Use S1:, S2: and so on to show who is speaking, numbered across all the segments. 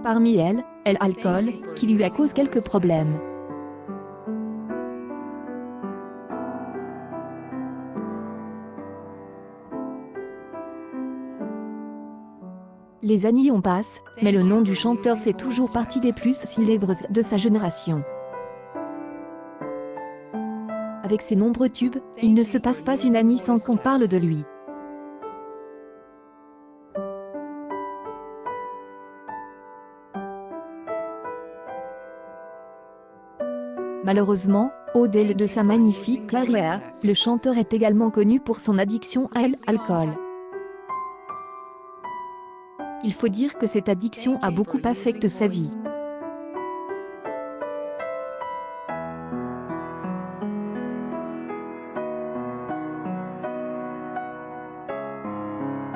S1: Parmi elles, l'alcool, qui lui a causé quelques problèmes. Les années ont passé, mais le nom du chanteur fait toujours partie des plus célèbres de sa génération. Avec ses nombreux tubes, il ne se passe pas une année sans qu'on parle de lui. Malheureusement, au-delà de sa magnifique carrière, le chanteur est également connu pour son addiction à l'alcool. Il faut dire que cette addiction a beaucoup affecté sa vie.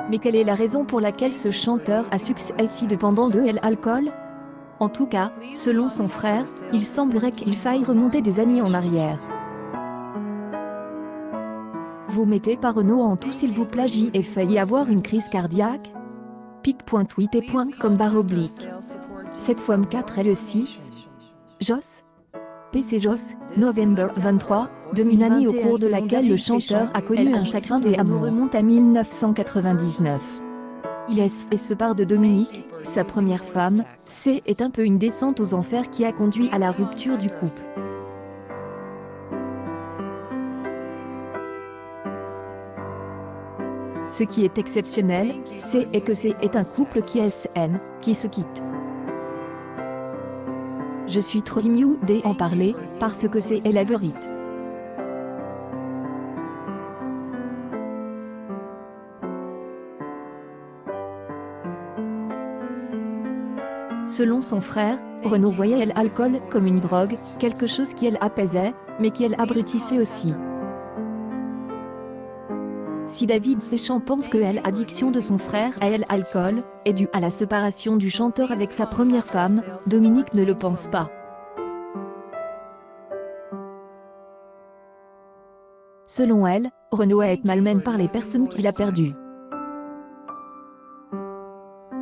S1: Mais quelle est la raison pour laquelle ce chanteur a succès dépendant de l'alcool? En tout cas, selon son frère, il semblerait qu'il faille remonter des années en arrière. Vous mettez pas Renaud en tout s'il vous plaît, j'y ai failli avoir une crise cardiaque. pic.tweet.com/. Cette fois M4 est le 6. Joss. PC Joss, November 23, 2001, au cours de laquelle le chanteur a connu un chagrin d'amour remonte à 1999. Il se part de Dominique, sa première femme. C'est un peu une descente aux enfers qui a conduit à la rupture du couple. Ce qui est exceptionnel, c'est que c'est un couple qui se quitte. Je suis trop émue d'en parler, parce que c'est la vérité. Selon son frère, Renaud voyait l'alcool comme une drogue, quelque chose qui apaisait, mais qui abrutissait aussi. Si David Deschamps pense que l'addiction de son frère à l'alcool est due à la séparation du chanteur avec sa première femme, Dominique ne le pense pas. Selon elle, Renaud est malmené par les personnes qu'il a perdues.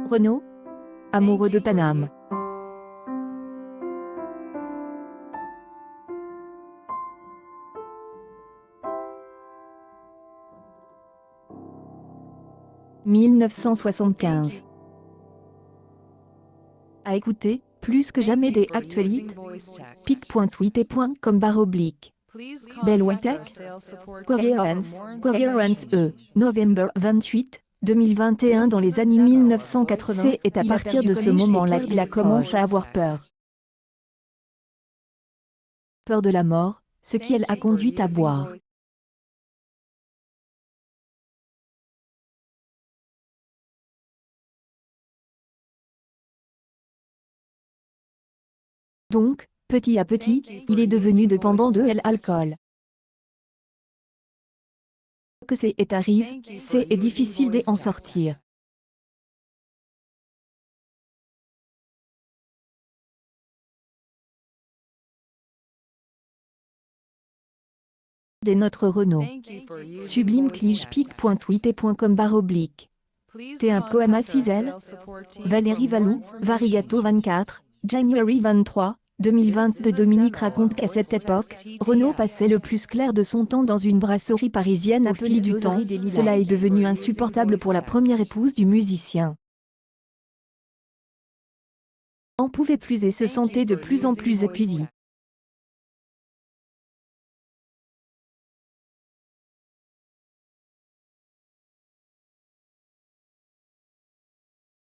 S1: Renaud, amoureux de Paname. « 1975 » À écouter, plus que jamais des actualités. pic.tweet.com/. Bellwetech, Coherence, November 28, 2021. Dans les années 1980, c'est à partir de ce moment-là qu'il a commencé à avoir peur. Peur de la mort, ce qui a conduit à boire. Donc, petit à petit, il est devenu dépendant de l'alcool. Que c'est arrive, c'est difficile d'en sortir. Dès notre Renaud. Sublime Clige pic.tweet.com/. T1 Poema Cizel. Valérie Valou, Varigato 24, January 23, 2022. Dominique raconte qu'à cette époque, Renaud passait le plus clair de son temps dans une brasserie parisienne appelée du Temps. Cela est devenu insupportable pour la première épouse du musicien. On pouvait plus et se sentait de plus en plus épuisé.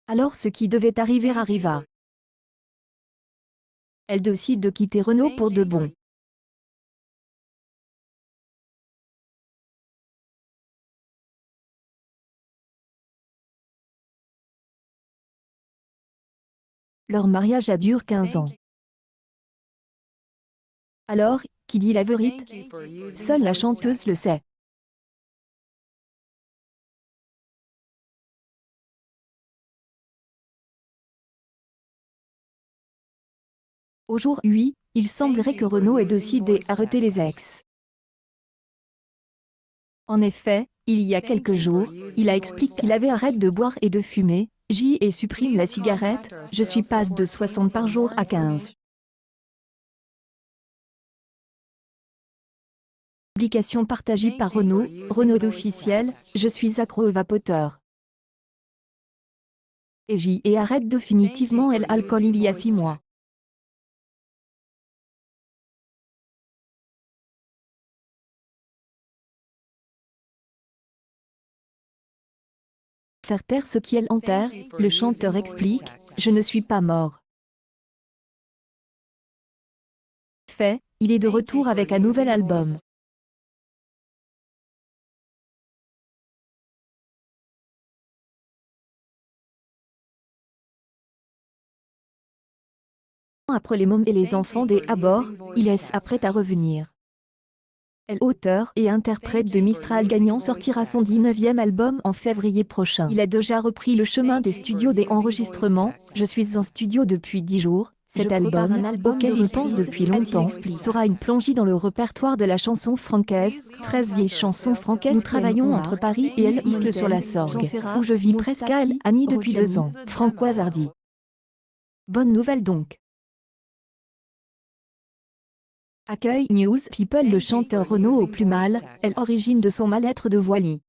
S1: Alors ce qui devait arriver arriva. Elle décide de quitter Renaud pour de bon. Leur mariage a duré 15 ans. Alors, qui dit la vérité? Seule la chanteuse le sait. Aujourd'hui, il semblerait que Renaud ait décidé d'arrêter les ex. En effet, il y a quelques jours, il a expliqué qu'il avait arrêté de boire et de fumer, J et supprime la cigarette, je suis passe de 60 par jour à 15. Publication partagée par Renaud, Renaud officiel, je suis accro au vapoteur. Et J et arrête définitivement l'alcool il y a 6 mois. Faire taire ce qui est enterre, le chanteur explique, je ne suis pas mort. Fait, il est de retour avec un nouvel album. Après les mômes et les enfants des abords, il est apprêt à revenir. L'auteur et interprète de Mistral gagnant sortira son 19e album en février prochain. Il a déjà repris le chemin des studios des enregistrements, je suis en studio depuis 10 jours. Cet album, auquel il pense depuis longtemps, sera une plongée dans le répertoire de la chanson francaise, 13 vieilles chansons francaises. Nous travaillons entre Paris et Isle-sur-la-Sorgue, où je vis presque à Annie depuis 2 ans. Francoise Hardy. Bonne nouvelle donc. Accueil News People. Le chanteur Renaud au plus mal, est l'origine de son mal-être de Voily.